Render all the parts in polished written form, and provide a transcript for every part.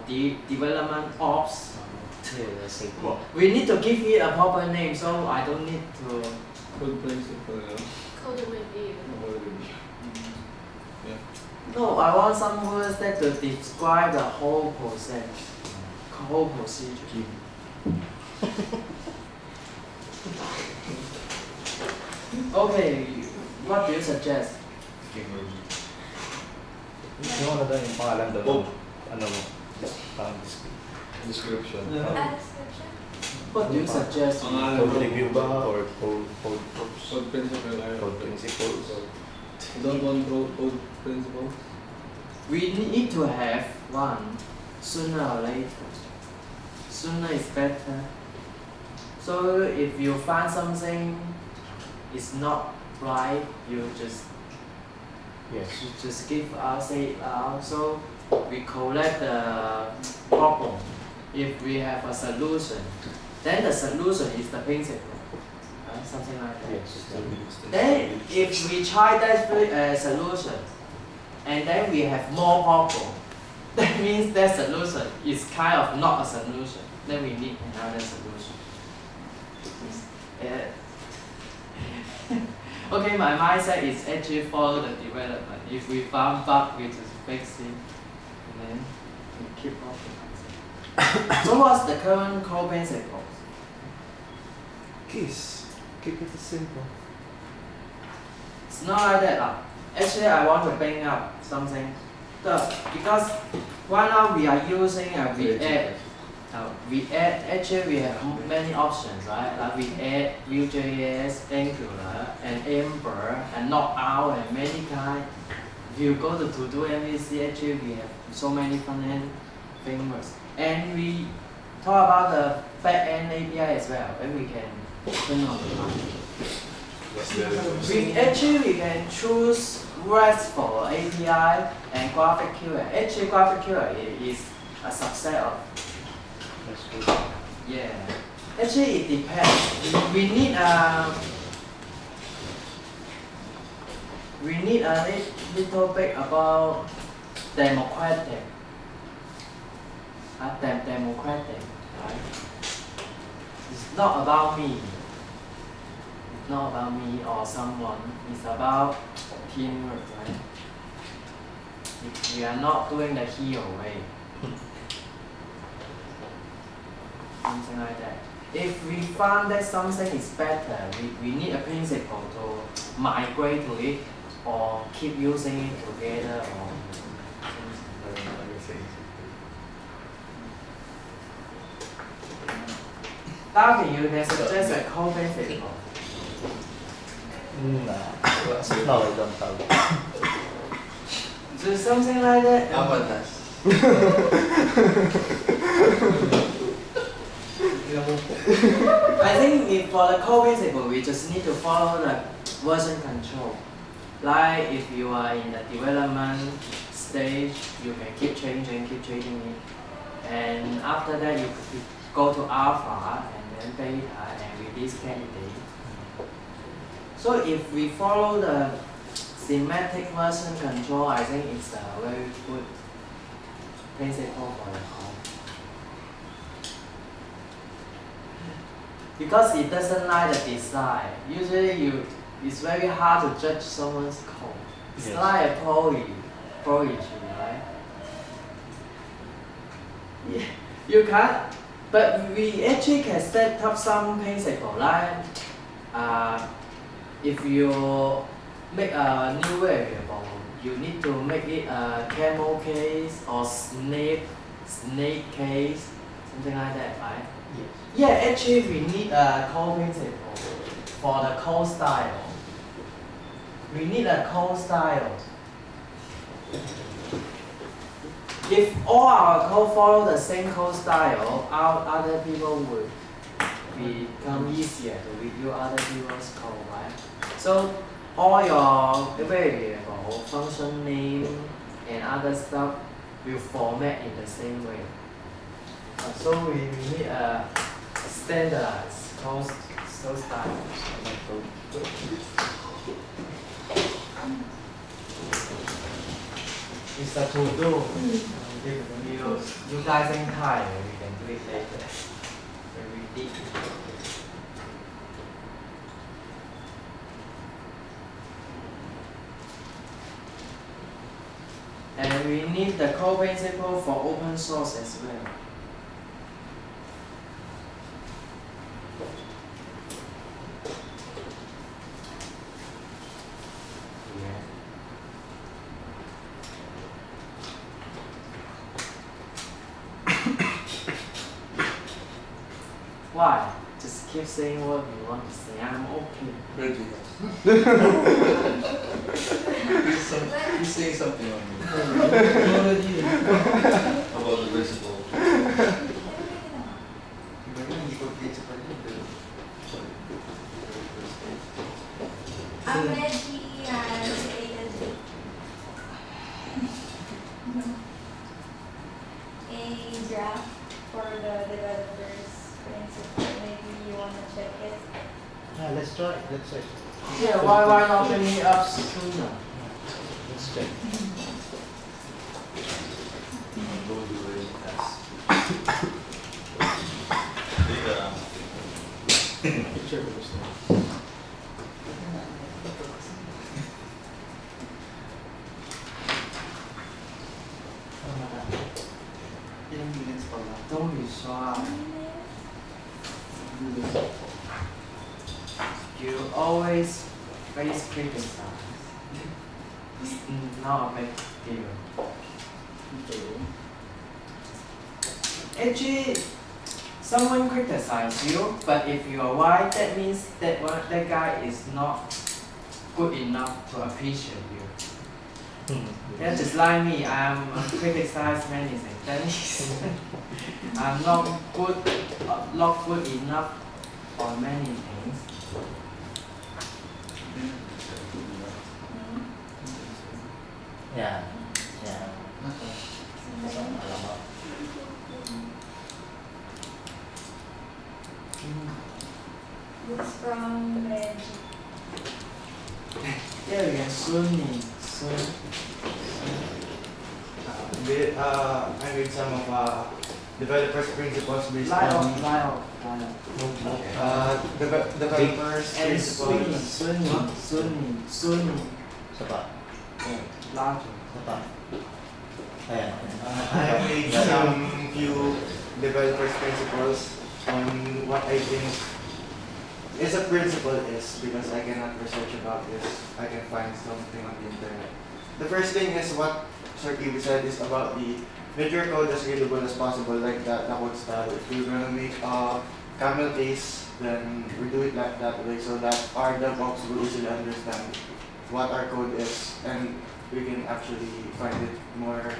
development ops. We need to give it a proper name, so I don't need to. Code principle. Code review. Yeah. No, I want some words that to describe the whole process, whole procedure. Okay, what do you suggest? Description. What do you suggest? Code review ba or code Code principle. Code principles. You don't want code principles? We need to have one sooner or later. Sooner is better. So if you find something is not right, you just give out, say it out. So we collect the problem. If we have a solution, then the solution is the principle, right? Something like that. Yes. Then if we try that solution, and then we have more problem, that means that solution is kind of not a solution. Then we need another solution. Okay, my mindset is actually follow the development. If we found bug, we just fix it, and then we keep optimizing. So what's the current core principle? Keys. Keep it simple. It's not like that. Actually, I want to bring up something. Because right now we are using actually we have many options, right? Like we add Vue.js, Angular, and Ember, and Knockout, and many kind. If you go to do MVC, actually we have so many front-end frameworks. And we talk about the back-end API as well, and we can turn on the line. We can choose RESTful API and GraphQL. Actually, GraphQL is a subset of. Yeah. Actually, it depends. We need a little bit about democratic. Democratic, right? It's not about me. It's not about me or someone. It's about teamwork, right? We are not doing the hero way. Something like that. If we find that something is better, we need a principle to migrate to it or keep using it together or Darby, you can suggest a core principle. No, I don't have. Do something like that. I think for the core principle, we just need to follow the version control. Like if you are in the development stage, you can keep changing it. And after that, you go to alpha and then beta and release candidate. So if we follow the semantic version control, I think it's a very good principle for the core. Because it doesn't like the design. Usually it's very hard to judge someone's code. It's like a poetry, right? Yeah, you can't, but we actually can set up some principle, like if you make a new variable, you need to make it a camel case or snake case, something like that, right? Yes. Yeah, actually we need a code principle for the code style. We need a code style. If all our code follow the same code style, other people would become easier to review other people's code, right? So all your variable, function name, and other stuff will format in the same way. So we need a standardized code style. It's a to-do. You guys ain't tired, we can do it later. When we dig. And we need the core principle for open source as well. Why? Just keep saying what you want to say. I'm okay. Reggie. He's saying something on me. About the principle. Reggie has created a draft for the developers principle. Maybe you want to check it. Yeah, let's try. Let's check. Yeah, why not bring it up sooner? Let's check. Don't do it as. Picture of yourself. Ilang minutes pa lang? Don't be shy. You always face criticism. It's not a big deal. Actually, someone criticize you, but if you are white, that means that that guy is not good enough to appreciate you. Yeah, just like me, I'm criticized many things. That means I'm not good enough on many things. Yeah. Yeah. It's from Reggie. Yeah, we can soon. I read some of developers' principles based Lie on off. developers' And principles. Sunni. Sapa. Larger. Sapa. Ayan. I have made some few developers' principles on what I think is a principle is, because I cannot research about this. I can find something on the internet. The first thing is what Sir Kiwi said is about make your code as readable as possible, like that code style. If you're gonna make a camel case, then we do it like that way so that our DevOps will easily understand what our code is, and we can actually find it more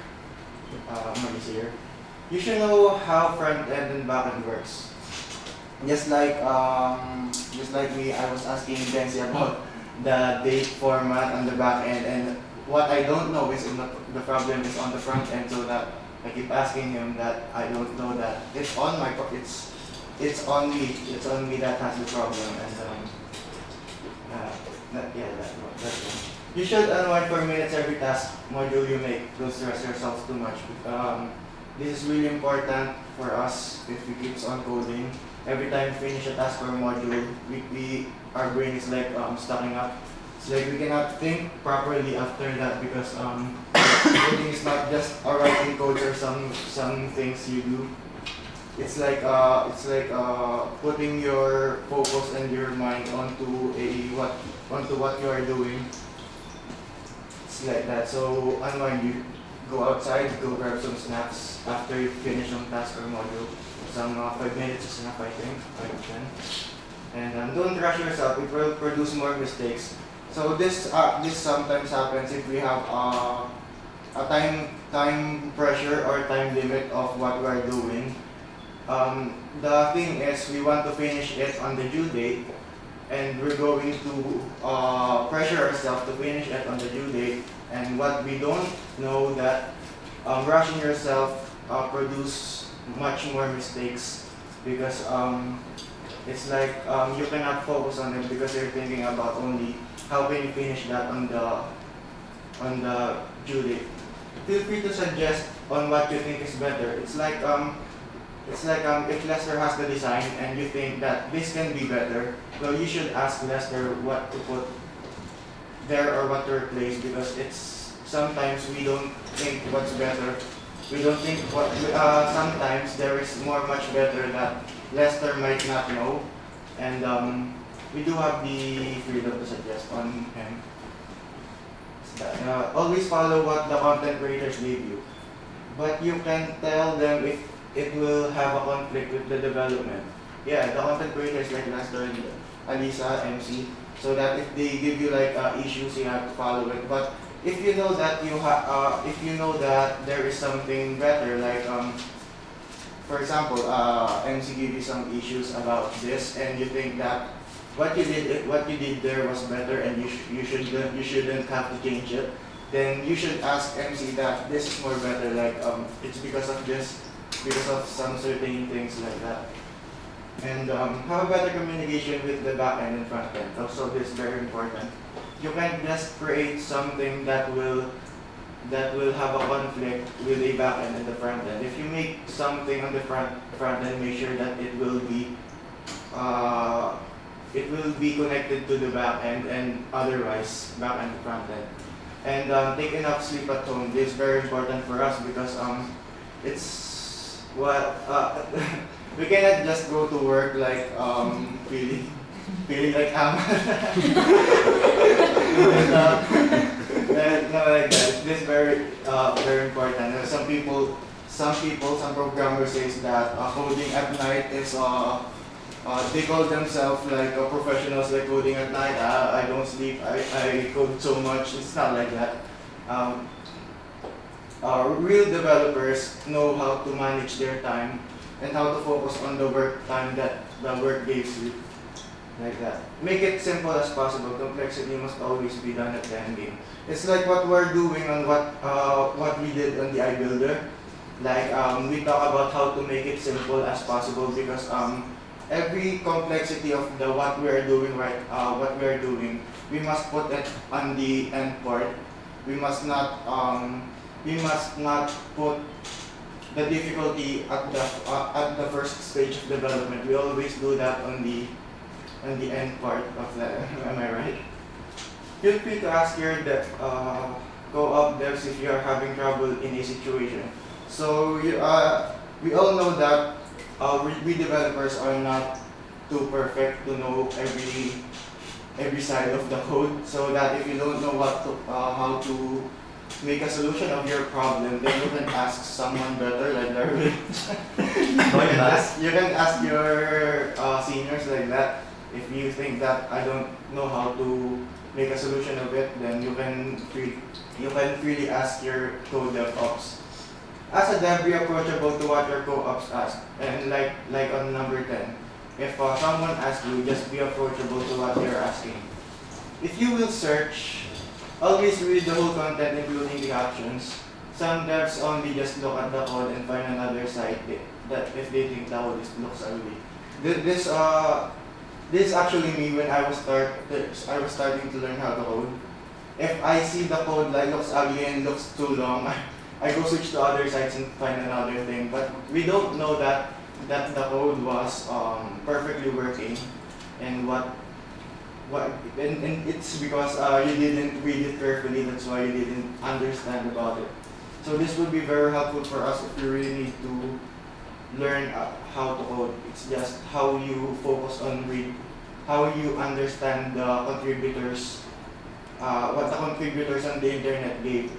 easier. You should know how front end and back end works. Just like me, I was asking Benzi about the date format on the back end, and what I don't know is the problem is on the front end, so that I keep asking him that I don't know that it's on my it's on me that has the problem, and that's one. You should unwind for minutes every task module you make. Don't stress yourself too much. This is really important for us if we keep on coding. Every time we finish a task or module, our brain is like stacking up. It's like we cannot think properly after that, because coding is not just writing codes or some things you do. It's like putting your focus and your mind onto what you are doing. It's like that. So unwind, you go outside, go grab some snacks after you finish some task or module. Some 5 minutes is enough, I think, 5 to 10. And don't rush yourself; it will produce more mistakes. So this sometimes happens if we have a time pressure or time limit of what we are doing. The thing is, we want to finish it on the due date, and we're going to pressure ourselves to finish it on the due date. And what we don't know that rushing yourself produce much more mistakes, because it's like you cannot focus on it because you're thinking about only how can you finish that on the due date. Feel free to suggest on what you think is better. It's like if Lester has the design and you think that this can be better, so you should ask Lester what to put there or what to replace, because it's sometimes we don't think what's better. We don't think what sometimes there is much better that Lester might not know, and we do have the freedom to suggest on him. Always follow what the content creators give you, but you can tell them if it will have a conflict with the development. Yeah, the content creators like Lester and Alisa, MC, so that if they give you like issues, you have to follow it. But if you know that if you know that there is something better, like for example, MC give you some issues about this, and you think that what you did there was better, and you shouldn't have to change it, then you should ask MC that this is more better, like it's because of this, because of some certain things like that. And have a better communication with the back end and front end. Also, this is very important. You can't just create something that will have a conflict with the back end and the front end. If you make something on the front end, make sure that it will be connected to the back end, and otherwise back end and front end. And take enough sleep at home. This is very important for us, because it's what we cannot just go to work like feeling like and, no, like that. This is very important. Some programmers says that coding at night is they call themselves like professionals, like coding at night. I don't sleep. I code so much. It's not like that. Real developers know how to manage their time and how to focus on the work time that the work gives you. Like that. Make it simple as possible. Complexity must always be done at the end game. It's like what we're doing on what we did on the iBuilder. Like we talk about how to make it simple as possible, because every complexity of what we are doing we must put it on the end part. We must not put the difficulty at the first stage of development. We always do that on the end part of the. Am I right? Feel free to ask your co-op devs if you are having trouble in a situation. So we all know that we developers are not too perfect to know every side of the code. So that if you don't know how to make a solution of your problem, then you can ask someone better, like Darwin. You can ask your seniors like that. If you think that I don't know how to make a solution of it, then you can freely ask your co-dev-ops. As a dev, be approachable to what your co-ops ask. And like on number 10, if someone asks you, just be approachable to what they're asking. If you will search, always read the whole content, including the options. Some devs only just look at the code and find another site that if they think the code looks ugly. This is actually me when I was starting to learn how to code. If I see the code like looks ugly and looks too long, I go switch to other sites and find another thing. But we don't know that the code was perfectly working, and and it's because you didn't read it carefully. That's why you didn't understand about it. So this would be very helpful for us if you really need to learn how to code. It's just how you focus on how you understand the contributors, what the contributors on the internet gave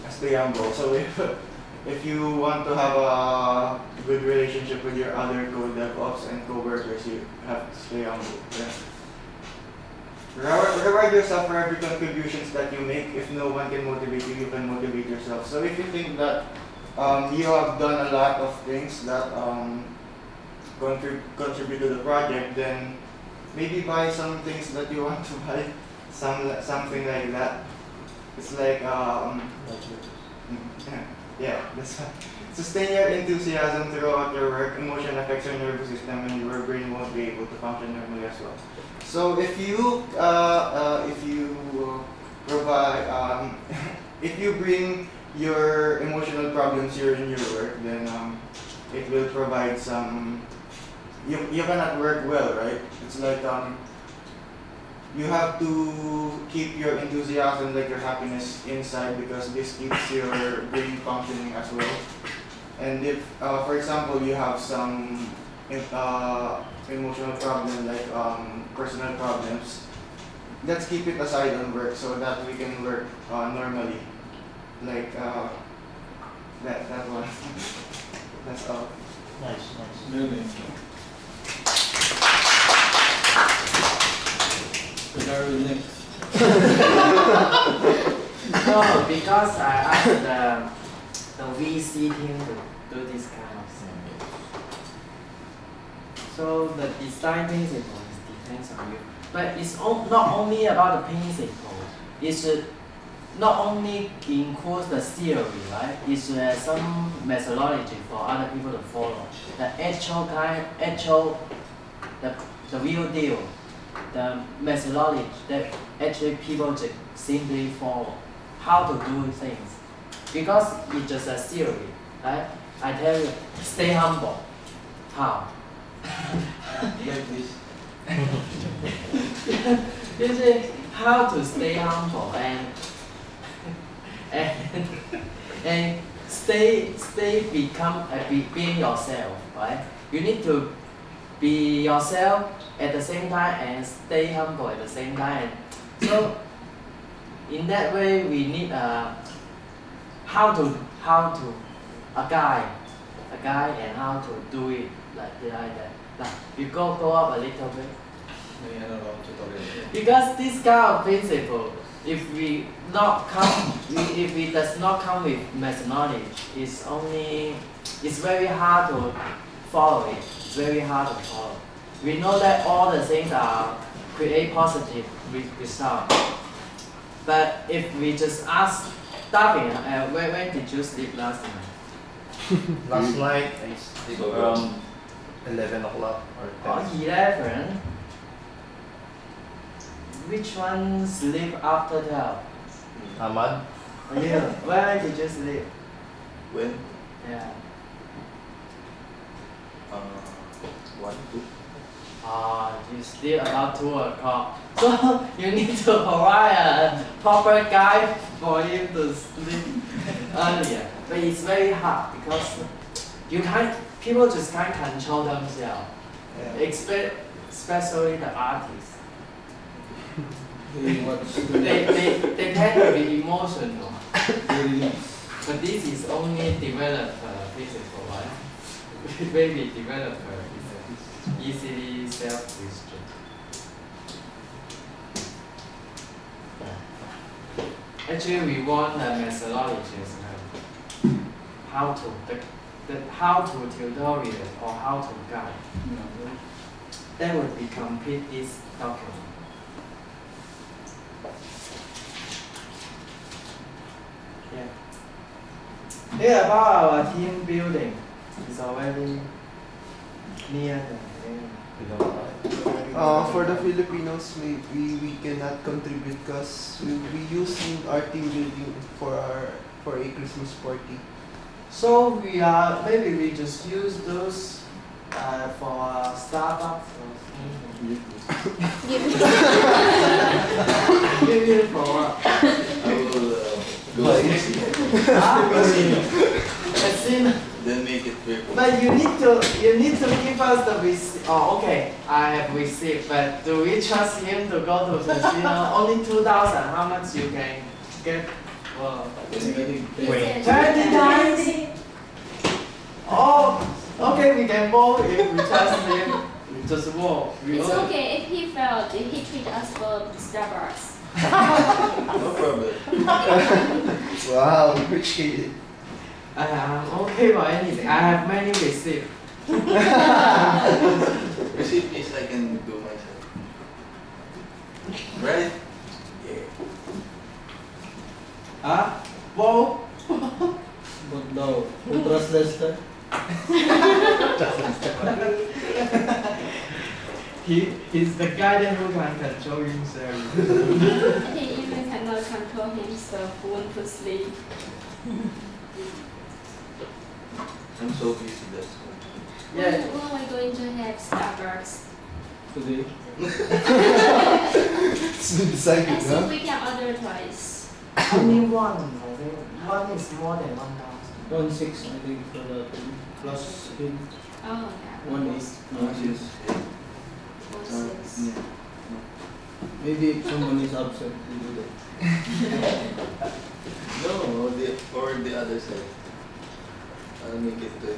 as preamble. So if you want to have a good relationship with your other co-dev-ops and co-workers, you have to stay humble. Yeah. Reward yourself for every contributions that you make. If no one can motivate you, you can motivate yourself. So if you think that you have done a lot of things that contribute to the project, then maybe buy some things that you want to buy, something like that. It's like yeah, that's sustain your enthusiasm throughout your work. Emotion affects your nervous system, and your brain won't be able to function normally as well. So if you provide if you bring your emotional problems here in your work, then it will provide some. You cannot work well, right? It's like you have to keep your enthusiasm, like your happiness inside, because this keeps your brain functioning as well. And if, for example, you have some emotional problem, like personal problems, let's keep it aside on work so that we can work normally. Like that one. That's all. Nice, nice. Really? Very next. No, because I asked the VC team to do this kind of thing. So the design principle depends on you. But it's not only about the principle. It should not only include the theory, right? It should have some methodology for other people to follow. The the real deal, the methodology that actually people just simply follow. How to do things. Because it's just a theory, right? I tell you, stay humble. How? Like this. You see, how to stay humble and and stay become being yourself, right? You need to be yourself at the same time and stay humble at the same time. So in that way, we need how to a guide and how to do it like that. Like you go up a little bit. May I know tutorial? Because this kind of principle, if we does not come with methodology, it's very hard to follow it. It's very hard to follow. We know that all the things are create positive result. But if we just ask Darwin, when did you sleep last night? Last night I sleep around 11 o'clock or 10. 11? Which one sleep after 12? Ahmad? Yeah. Where did you sleep? When? Yeah. 1, 2. You sleep about 2 o'clock. So you need to provide a proper guide for you to sleep earlier. But it's very hard because people just can't control themselves. Especially the artists. They tend to be emotional. But this is only developer principle, right? Maybe developer is easily self-restrained. Actually, we want the methodology as well. How to tutorial or how to guide. That would be complete this document. Yeah. Yeah, about our team building. It's already near the end. For the Filipinos, we cannot contribute because we using our team building for a Christmas party. So maybe we just use those for Starbucks or something. Give it for what? I will go Casino. then make it purple. But you need to give us the receipt. Oh, okay. I have received, but do we trust him to go to the casino? Only 2,000. How much you can get? Well, 20 times. Oh, okay. We can vote if we trust him. We just vote. It's okay if he failed. If he treat us for Starbucks. No problem. Wow, appreciate it. I'm okay for anything. I have many receipts. Receipt is I can do myself. Right? Yeah. Huh? Vote. But no, who trust Lester? He's the guy that who can control himself. He even cannot control himself when to sleep. I'm so busy, that's why. Yeah. When are we going to have Starbucks? Today. It's been decided, I think huh? we can order twice. Only one, I think. One is more than 1,000. 1.6 I think for the plus in Oh, yeah. 1.8. No, she's One six. yeah. Maybe if someone is absent, we do that. No, the other side. I'll make it 20.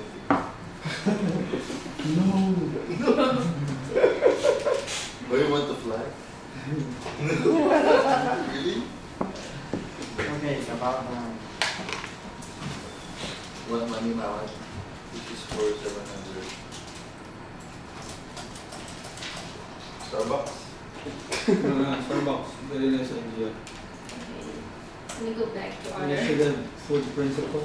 Oh, you want to fly? Really? Okay, it's about One money mawad, which is for 700. Starbucks. Starbucks, very nice idea. Okay. Let me go back to We order. should have food principal.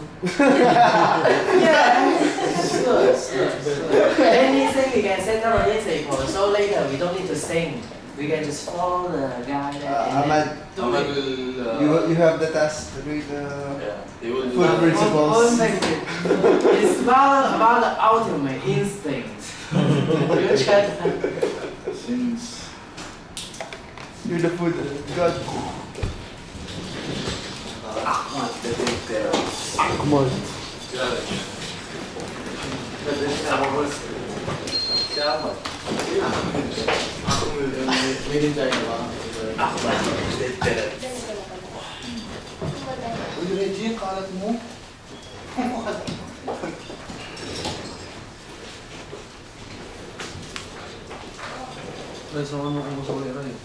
Anything we can set up on this table, so later we don't need to sing. We can just follow the guy there and then Ahmad, do Ahmad it. will, you have the task to read the... yeah, he will do Food that. principles. It's about the ultimate instinct. You check that. Since You're the food god. Ahmad, the big there. Ahmad. Got it. But then si Ahmad. Within China. Ahmad, the Ano Uy, Reggie, kalat mo. Ay, sama mo kung gusto ko rin.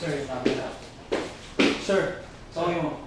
Sir, Sir, sorry mo.